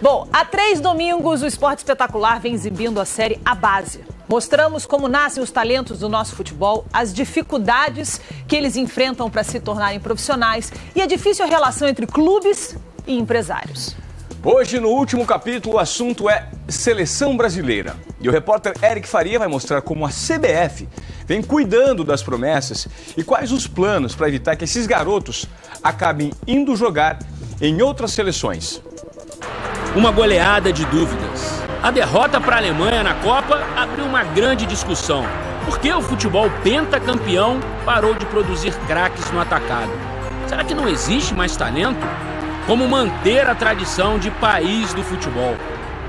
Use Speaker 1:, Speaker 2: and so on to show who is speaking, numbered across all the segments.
Speaker 1: Bom, há 3 domingos o Esporte Espetacular vem exibindo a série A Base. Mostramos como nascem os talentos do nosso futebol, as dificuldades que eles enfrentam para se tornarem profissionais e a difícil relação entre clubes e empresários.
Speaker 2: Hoje, no último capítulo, o assunto é seleção brasileira. E o repórter Eric Faria vai mostrar como a CBF vem cuidando das promessas e quais os planos para evitar que esses garotos acabem indo jogar em outras seleções.
Speaker 3: Uma goleada de dúvidas. A derrota para a Alemanha na Copa abriu uma grande discussão. Por que o futebol pentacampeão parou de produzir craques no atacado? Será que não existe mais talento? Como manter a tradição de país do futebol?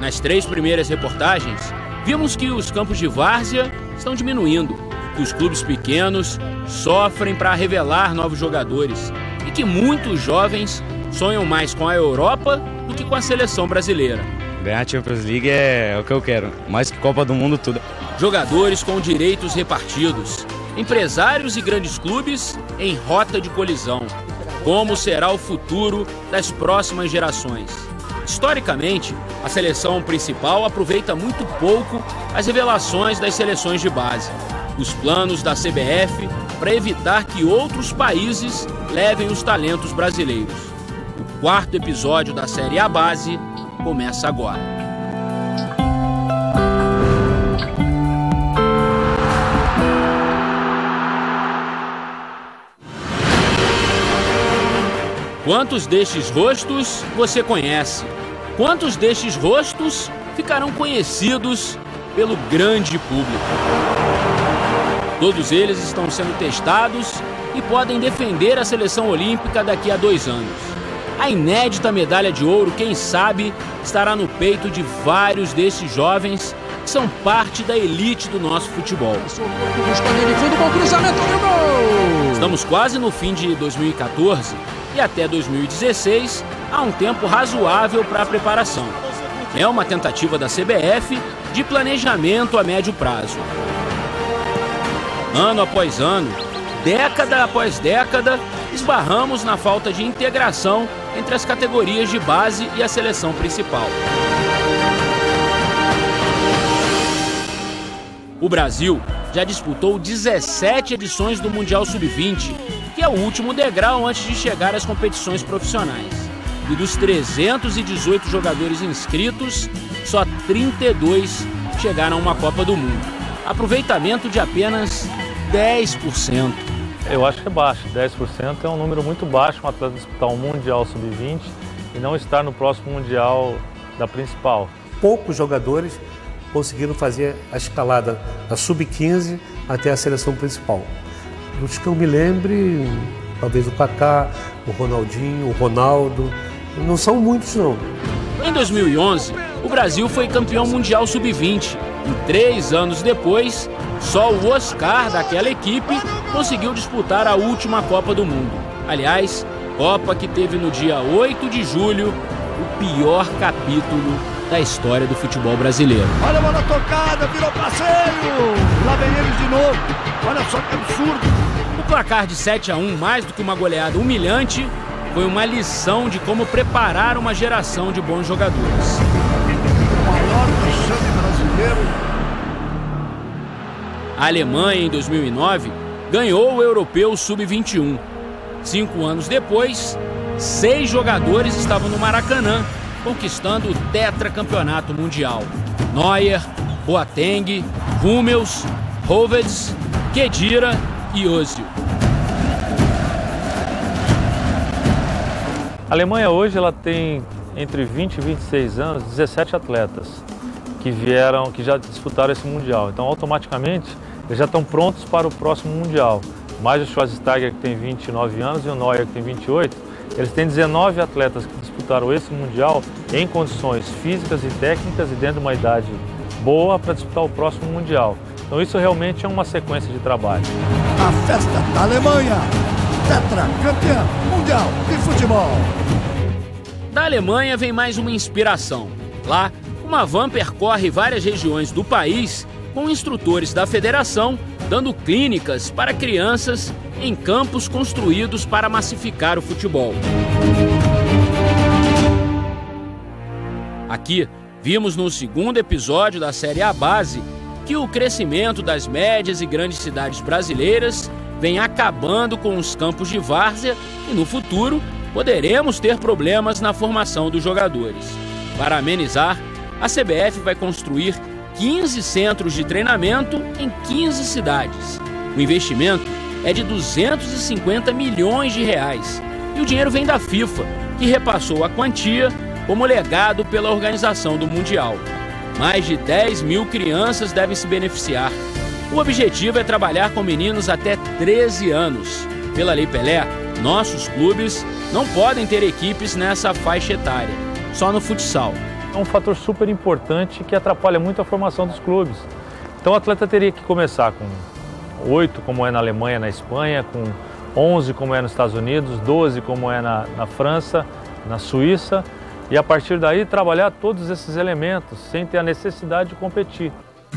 Speaker 3: Nas 3 primeiras reportagens, vimos que os campos de várzea estão diminuindo, que os clubes pequenos sofrem para revelar novos jogadores e que muitos jovens sonham mais com a Europa do que com a seleção brasileira.
Speaker 4: Ganhar a Champions League é o que eu quero, mais que Copa do Mundo, tudo.
Speaker 3: Jogadores com direitos repartidos, empresários e grandes clubes em rota de colisão. Como será o futuro das próximas gerações? Historicamente, a seleção principal aproveita muito pouco as revelações das seleções de base. Os planos da CBF para evitar que outros países levem os talentos brasileiros. O 4º episódio da série A Base começa agora. Quantos destes rostos você conhece? Quantos destes rostos ficarão conhecidos pelo grande público? Todos eles estão sendo testados e podem defender a seleção olímpica daqui a 2 anos. A inédita medalha de ouro, quem sabe, estará no peito de vários desses jovens que são parte da elite do nosso futebol. Estamos quase no fim de 2014 e até 2016 há um tempo razoável para a preparação. É uma tentativa da CBF de planejamento a médio prazo. Ano após ano, década após década, esbarramos na falta de integração entre as categorias de base e a seleção principal. O Brasil já disputou 17 edições do Mundial Sub-20, que é o último degrau antes de chegar às competições profissionais. E dos 318 jogadores inscritos, só 32 chegaram a uma Copa do Mundo. Aproveitamento de apenas 10%.
Speaker 5: Eu acho que é baixo, 10% é um número muito baixo, um atleta disputar um Mundial Sub-20 e não estar no próximo Mundial da principal.
Speaker 6: Poucos jogadores conseguiram fazer a escalada da Sub-15 até a seleção principal. Dos que eu me lembre, talvez o Kaká, o Ronaldinho, o Ronaldo, não são muitos não.
Speaker 3: Em 2011, o Brasil foi campeão mundial Sub-20 e 3 anos depois, só o Oscar daquela equipe conseguiu disputar a última Copa do Mundo. Aliás, Copa que teve no dia 8 de julho o pior capítulo da história do futebol brasileiro.
Speaker 7: Olha a bola tocada, virou passeio! Lá vem eles de novo. Olha só que absurdo.
Speaker 3: O placar de 7-1, mais do que uma goleada humilhante, foi uma lição de como preparar uma geração de bons jogadores.
Speaker 7: O maior vexame brasileiro.
Speaker 3: A Alemanha, em 2009, ganhou o Europeu Sub-21. 5 anos depois, 6 jogadores estavam no Maracanã, conquistando o tetracampeonato mundial. Neuer, Boateng, Hummels, Hovedes, Khedira e Özil.
Speaker 5: A Alemanha hoje ela tem entre 20 e 26 anos, 17 atletas que já disputaram esse Mundial. Então, automaticamente, eles já estão prontos para o próximo Mundial. Mais o Schweinsteiger, que tem 29 anos, e o Neuer, que tem 28, eles têm 19 atletas que disputaram esse Mundial em condições físicas e técnicas e dentro de uma idade boa para disputar o próximo Mundial. Então isso realmente é uma sequência de trabalho.
Speaker 7: A festa da Alemanha, tetracampeã mundial de futebol.
Speaker 3: Da Alemanha vem mais uma inspiração. Lá, uma van percorre várias regiões do país com instrutores da federação dando clínicas para crianças em campos construídos para massificar o futebol. Aqui, vimos no segundo episódio da série A Base que o crescimento das médias e grandes cidades brasileiras vem acabando com os campos de várzea e, no futuro, poderemos ter problemas na formação dos jogadores. Para amenizar, a CBF vai construir 15 centros de treinamento em 15 cidades. O investimento é de 250 milhões de reais e o dinheiro vem da FIFA, que repassou a quantia como legado pela organização do Mundial. Mais de 10 mil crianças devem se beneficiar. O objetivo é trabalhar com meninos até 13 anos. Pela Lei Pelé, nossos clubes não podem ter equipes nessa faixa etária, só no futsal.
Speaker 5: É um fator super importante que atrapalha muito a formação dos clubes. Então o atleta teria que começar com 8, como é na Alemanha, na Espanha, com 11, como é nos Estados Unidos, 12, como é na França, na Suíça, e a partir daí trabalhar todos esses elementos, sem ter a necessidade de competir.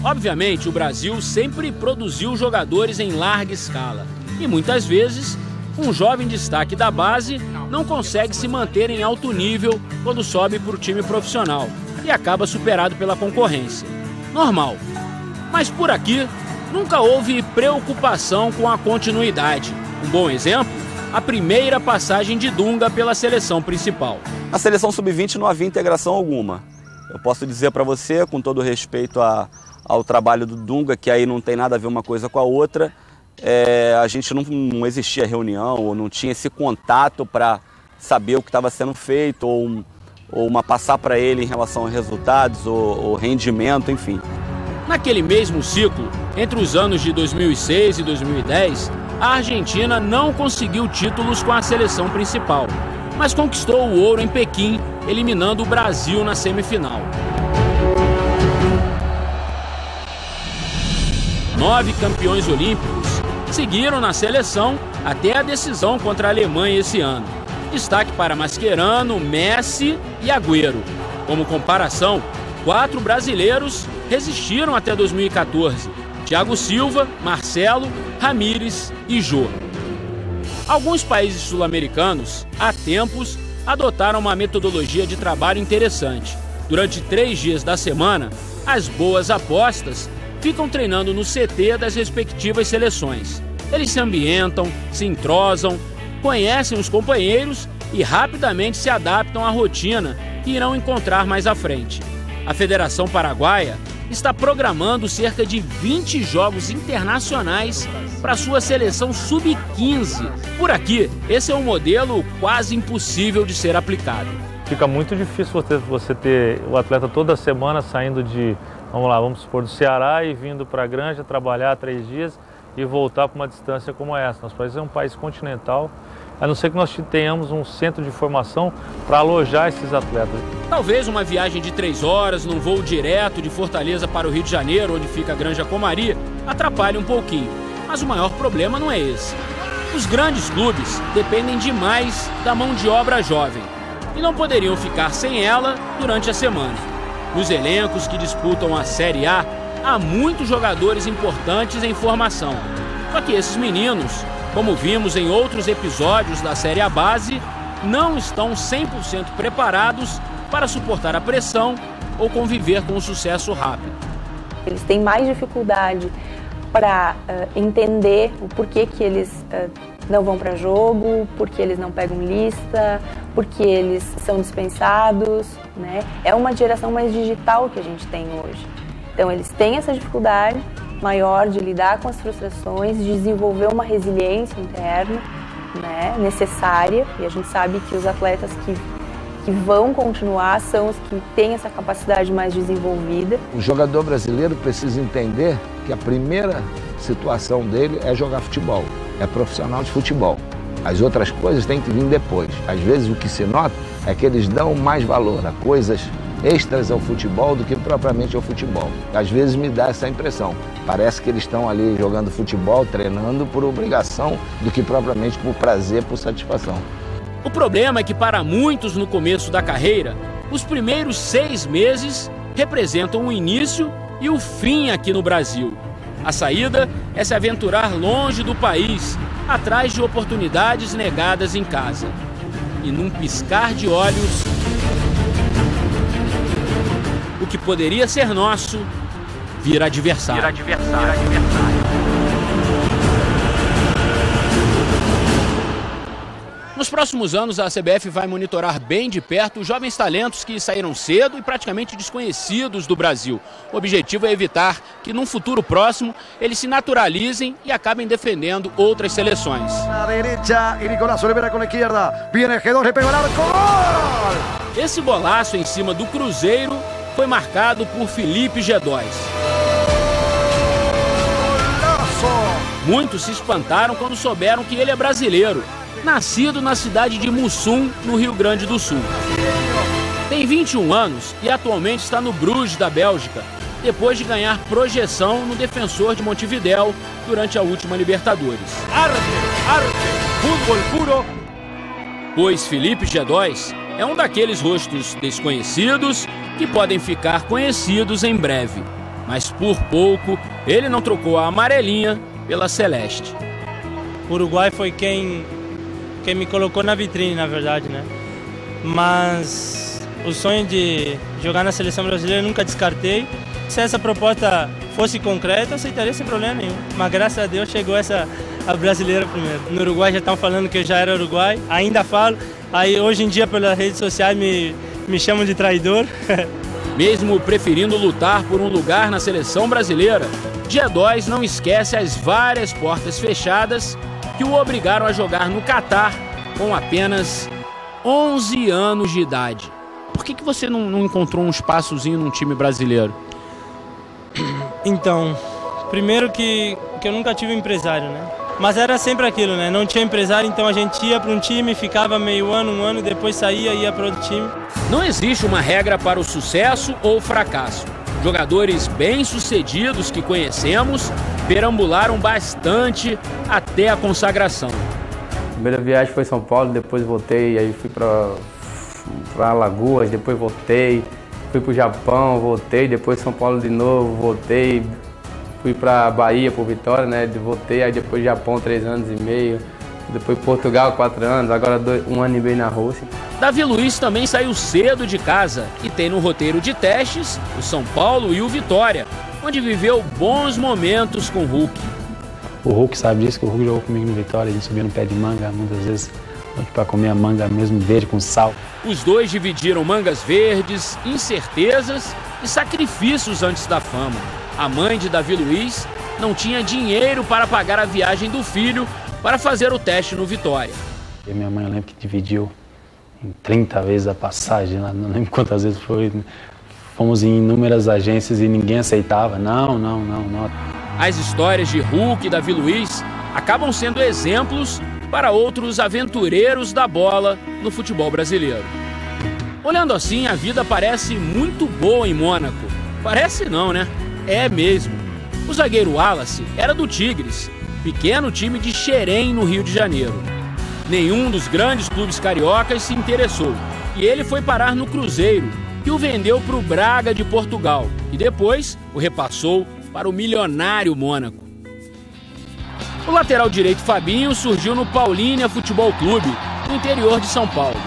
Speaker 3: Obviamente, o Brasil sempre produziu jogadores em larga escala. E muitas vezes, um jovem destaque da base não consegue se manter em alto nível quando sobe para o time profissional e acaba superado pela concorrência. Normal. Mas por aqui, nunca houve preocupação com a continuidade. Um bom exemplo? A primeira passagem de Dunga pela seleção principal.
Speaker 8: A seleção sub-20 não havia integração alguma. Eu posso dizer para você, com todo respeito ao trabalho do Dunga, que aí não tem nada a ver uma coisa com a outra, a gente não existia reunião, ou não tinha esse contato para saber o que estava sendo feito, ou uma passar para ele em relação a resultados, ou rendimento, enfim.
Speaker 3: Naquele mesmo ciclo, entre os anos de 2006 e 2010, a Argentina não conseguiu títulos com a seleção principal, mas conquistou o ouro em Pequim, eliminando o Brasil na semifinal. 9 campeões olímpicos seguiram na seleção até a decisão contra a Alemanha esse ano. Destaque para Mascherano, Messi e Agüero. Como comparação, 4 brasileiros resistiram até 2014. Thiago Silva, Marcelo, Ramírez e Jô. Alguns países sul-americanos, há tempos, adotaram uma metodologia de trabalho interessante. Durante 3 dias da semana, as boas apostas ficam treinando no CT das respectivas seleções. Eles se ambientam, se entrosam, conhecem os companheiros e rapidamente se adaptam à rotina que irão encontrar mais à frente. A Federação Paraguaia está programando cerca de 20 jogos internacionais para sua seleção sub-15. Por aqui, esse é um modelo quase impossível de ser aplicado.
Speaker 5: Fica muito difícil você ter o atleta toda semana saindo vamos supor, do Ceará e vindo para a Granja, trabalhar 3 dias e voltar para uma distância como essa. Nosso país é um país continental, a não ser que nós tenhamos um centro de formação para alojar esses atletas.
Speaker 3: Talvez uma viagem de 3 horas num voo direto de Fortaleza para o Rio de Janeiro, onde fica a Granja Comari, atrapalhe um pouquinho. Mas o maior problema não é esse. Os grandes clubes dependem demais da mão de obra jovem e não poderiam ficar sem ela durante a semana. Nos elencos que disputam a Série A, há muitos jogadores importantes em formação. Só que esses meninos, como vimos em outros episódios da Série A Base, não estão 100% preparados para suportar a pressão ou conviver com o sucesso rápido.
Speaker 9: Eles têm mais dificuldade para entender o porquê que eles não vão para jogo, porque eles não pegam lista, porque eles são dispensados, né? É uma geração mais digital que a gente tem hoje. Então eles têm essa dificuldade maior de lidar com as frustrações, de desenvolver uma resiliência interna, né, necessária, e a gente sabe que os atletas que vão continuar são os que têm essa capacidade mais desenvolvida.
Speaker 10: O jogador brasileiro precisa entender que a primeira situação dele é jogar futebol, é profissional de futebol. As outras coisas têm que vir depois. Às vezes o que se nota é que eles dão mais valor a coisas extras ao futebol do que propriamente ao futebol. Às vezes me dá essa impressão. Parece que eles estão ali jogando futebol, treinando por obrigação do que propriamente por prazer, por satisfação.
Speaker 3: O problema é que para muitos no começo da carreira, os primeiros 6 meses representam o início e o fim aqui no Brasil. A saída é se aventurar longe do país, atrás de oportunidades negadas em casa. E num piscar de olhos, que poderia ser nosso vira adversário. Nos próximos anos, a CBF vai monitorar bem de perto os jovens talentos que saíram cedo e praticamente desconhecidos do Brasil. O objetivo é evitar que, num futuro próximo, eles se naturalizem e acabem defendendo outras seleções. Esse golaço em cima do Cruzeiro foi marcado por Felipe G2. Muitos se espantaram quando souberam que ele é brasileiro, nascido na cidade de Mussum, no Rio Grande do Sul. Tem 21 anos e atualmente está no Bruges, da Bélgica, depois de ganhar projeção no Defensor de Montevidéu durante a última Libertadores.
Speaker 7: Fútbol puro.
Speaker 3: Pois Felipe G2 é um daqueles rostos desconhecidos que podem ficar conhecidos em breve. Mas por pouco, ele não trocou a amarelinha pela celeste.
Speaker 11: O Uruguai foi quem me colocou na vitrine, na verdade, né? Mas o sonho de jogar na seleção brasileira eu nunca descartei. Se essa proposta fosse concreta, eu aceitaria sem problema nenhum. Mas graças a Deus chegou a brasileira primeiro. No Uruguai já estão falando que eu já era uruguai, ainda falo. Aí hoje em dia pelas redes sociais me chamam de traidor.
Speaker 3: Mesmo preferindo lutar por um lugar na seleção brasileira, G2 não esquece as várias portas fechadas que o obrigaram a jogar no Catar com apenas 11 anos de idade. Por que você não encontrou um espaçozinho num time brasileiro?
Speaker 11: Então, primeiro que eu nunca tive empresário, né? Mas era sempre aquilo, né? Não tinha empresário, então a gente ia para um time, ficava meio ano, um ano, depois saía e ia para outro time.
Speaker 3: Não existe uma regra para o sucesso ou o fracasso. Jogadores bem-sucedidos que conhecemos perambularam bastante até a consagração.
Speaker 12: A primeira viagem foi São Paulo, depois voltei, aí fui para Alagoas, depois voltei, fui para o Japão, voltei, depois São Paulo de novo, voltei, fui para Bahia, por Vitória, né? Voltei, aí depois Japão 3 anos e meio, depois Portugal 4 anos, agora 1 ano e meio na Rússia.
Speaker 3: Davi Luiz também saiu cedo de casa e tem no roteiro de testes o São Paulo e o Vitória, onde viveu bons momentos com o Hulk.
Speaker 12: O Hulk sabe disso, que o Hulk jogou comigo no Vitória, a gente subia no pé de manga, muitas vezes para comer a manga mesmo verde com sal.
Speaker 3: Os dois dividiram mangas verdes, incertezas e sacrifícios antes da fama. A mãe de Davi Luiz não tinha dinheiro para pagar a viagem do filho para fazer o teste no Vitória.
Speaker 12: E minha mãe, eu lembro que dividiu em 30 vezes a passagem, não lembro quantas vezes foi. Fomos em inúmeras agências e ninguém aceitava. Não.
Speaker 3: As histórias de Hulk e Davi Luiz acabam sendo exemplos para outros aventureiros da bola no futebol brasileiro. Olhando assim, a vida parece muito boa em Mônaco. Parece não, né? É mesmo. O zagueiro Wallace era do Tigres, pequeno time de Xerém, no Rio de Janeiro. Nenhum dos grandes clubes cariocas se interessou e ele foi parar no Cruzeiro, que o vendeu para o Braga de Portugal e depois o repassou para o milionário Mônaco. O lateral direito Fabinho surgiu no Paulínia Futebol Clube, no interior de São Paulo.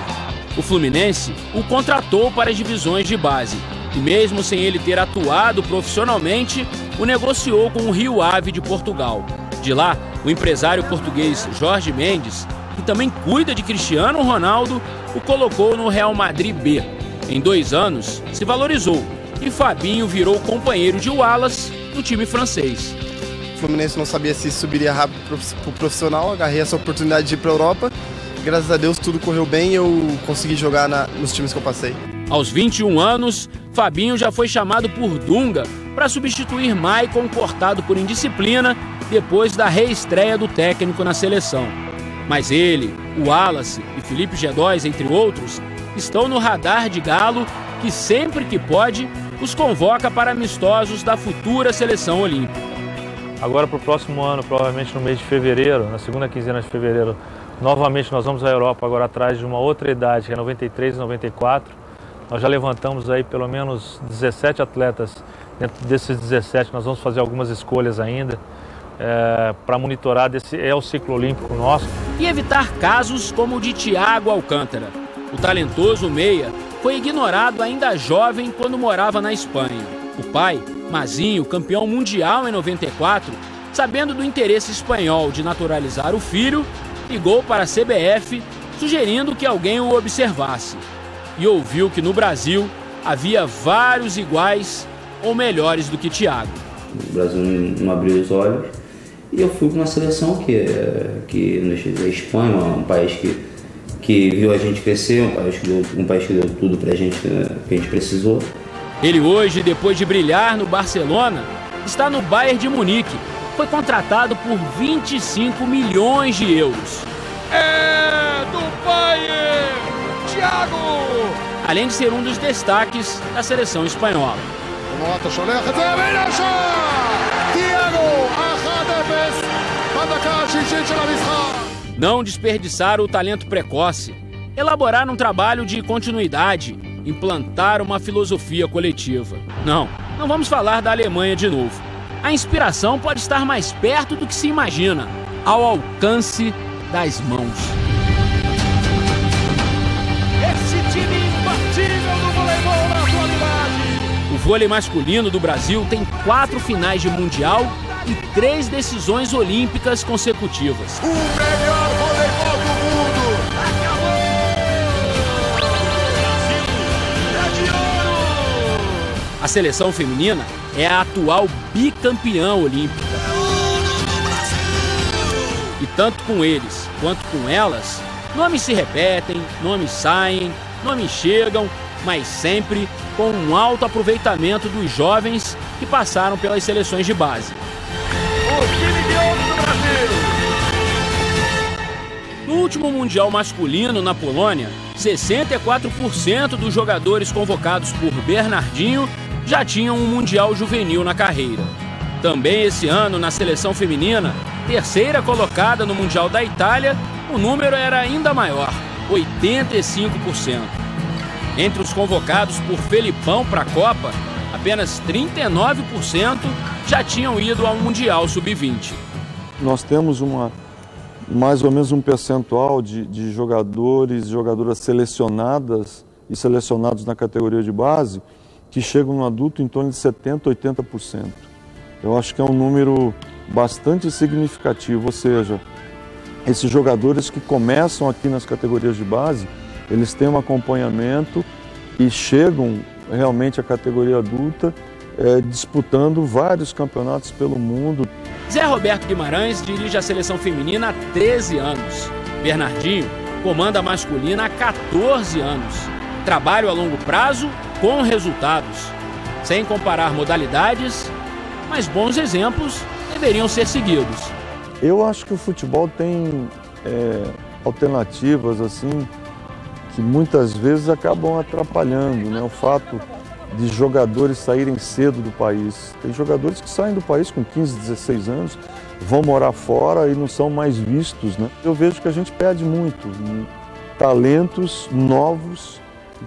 Speaker 3: O Fluminense o contratou para as divisões de base e mesmo sem ele ter atuado profissionalmente, o negociou com o Rio Ave de Portugal. De lá, o empresário português Jorge Mendes, que também cuida de Cristiano Ronaldo, o colocou no Real Madrid B. Em 2 anos, se valorizou e Fabinho virou companheiro de Wallace no time francês.
Speaker 13: O Fluminense não sabia se subiria rápido para o profissional, agarrei essa oportunidade de ir para a Europa. Graças a Deus tudo correu bem e eu consegui jogar nos times que eu passei.
Speaker 3: Aos 21 anos, Fabinho já foi chamado por Dunga para substituir Maicon, cortado por indisciplina depois da reestreia do técnico na seleção. Mas ele, o Wallace e Felipe G2, entre outros, estão no radar de Galo, que sempre que pode, os convoca para amistosos da futura seleção olímpica.
Speaker 5: Agora para o próximo ano, provavelmente no mês de fevereiro, na segunda quinzena de fevereiro, novamente nós vamos à Europa, agora atrás de uma outra idade, que é 93 e 94. Nós já levantamos aí pelo menos 17 atletas. Dentro desses 17 nós vamos fazer algumas escolhas ainda para monitorar o ciclo olímpico nosso.
Speaker 3: E evitar casos como o de Thiago Alcântara. O talentoso meia foi ignorado ainda jovem quando morava na Espanha. O pai, Mazinho, campeão mundial em 94, sabendo do interesse espanhol de naturalizar o filho, ligou para a CBF sugerindo que alguém o observasse. E ouviu que no Brasil havia vários iguais ou melhores do que Thiago.
Speaker 14: O Brasil não abriu os olhos e eu fui para uma seleção que a Espanha, um país que viu a gente crescer, um país que deu tudo pra gente, que a gente precisou.
Speaker 3: Ele hoje, depois de brilhar no Barcelona, está no Bayern de Munique. Foi contratado por 25 milhões de euros.
Speaker 7: É do Bayern, Thiago!
Speaker 3: Além de ser um dos destaques da seleção espanhola. Não desperdiçar o talento precoce, elaborar um trabalho de continuidade, implantar uma filosofia coletiva. Não vamos falar da Alemanha de novo. A inspiração pode estar mais perto do que se imagina, ao alcance das mãos.
Speaker 7: Esse time imbatível do voleibol na atualidade.
Speaker 3: O vôlei masculino do Brasil tem 4 finais de Mundial e 3 decisões olímpicas consecutivas.
Speaker 7: O melhor voleibol do mundo! Acabou! Brasil! É de ouro!
Speaker 3: A seleção feminina é a atual bicampeã olímpica. E tanto com eles quanto com elas, nomes se repetem, nomes saem, nomes chegam, mas sempre com um alto aproveitamento dos jovens que passaram pelas seleções de base.
Speaker 7: O time de ouro do Brasil!
Speaker 3: No último Mundial masculino na Polônia, 64% dos jogadores convocados por Bernardinho já tinham um Mundial juvenil na carreira. Também esse ano, na seleção feminina, terceira colocada no Mundial da Itália, o número era ainda maior, 85%. Entre os convocados por Felipão para a Copa, apenas 39% já tinham ido ao Mundial Sub-20.
Speaker 15: Nós temos mais ou menos um percentual de jogadores e jogadoras selecionadas e selecionados na categoria de base que chegam no adulto em torno de 70%, 80%. Eu acho que é um número bastante significativo, ou seja, esses jogadores que começam aqui nas categorias de base, eles têm um acompanhamento e chegam realmente à categoria adulta, disputando vários campeonatos pelo mundo.
Speaker 3: Zé Roberto Guimarães dirige a seleção feminina há 13 anos. Bernardinho comanda a masculina há 14 anos. Trabalho a longo prazo com resultados. Sem comparar modalidades, mas bons exemplos deveriam ser seguidos.
Speaker 15: Eu acho que o futebol tem alternativas assim que muitas vezes acabam atrapalhando, né? O fato de jogadores saírem cedo do país. Tem jogadores que saem do país com 15, 16 anos, vão morar fora e não são mais vistos, né? Eu vejo que a gente perde muito talentos novos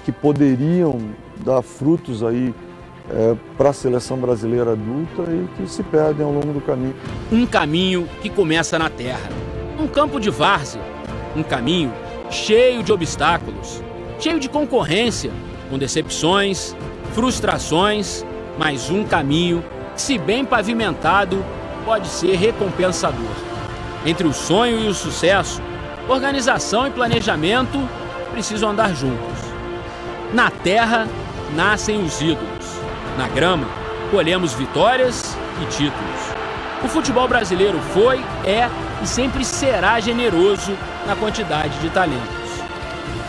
Speaker 15: que poderiam dar frutos aí para a seleção brasileira adulta e que se perdem ao longo do caminho.
Speaker 3: Um caminho que começa na terra, um campo de várzea, um caminho cheio de obstáculos, cheio de concorrência, com decepções, frustrações, mas um caminho que, se bem pavimentado, pode ser recompensador. Entre o sonho e o sucesso, organização e planejamento precisam andar juntos. Na terra nascem os ídolos. Na grama, colhemos vitórias e títulos. O futebol brasileiro foi, é e sempre será generoso na quantidade de talentos.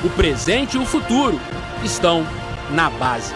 Speaker 3: O presente e o futuro estão na base.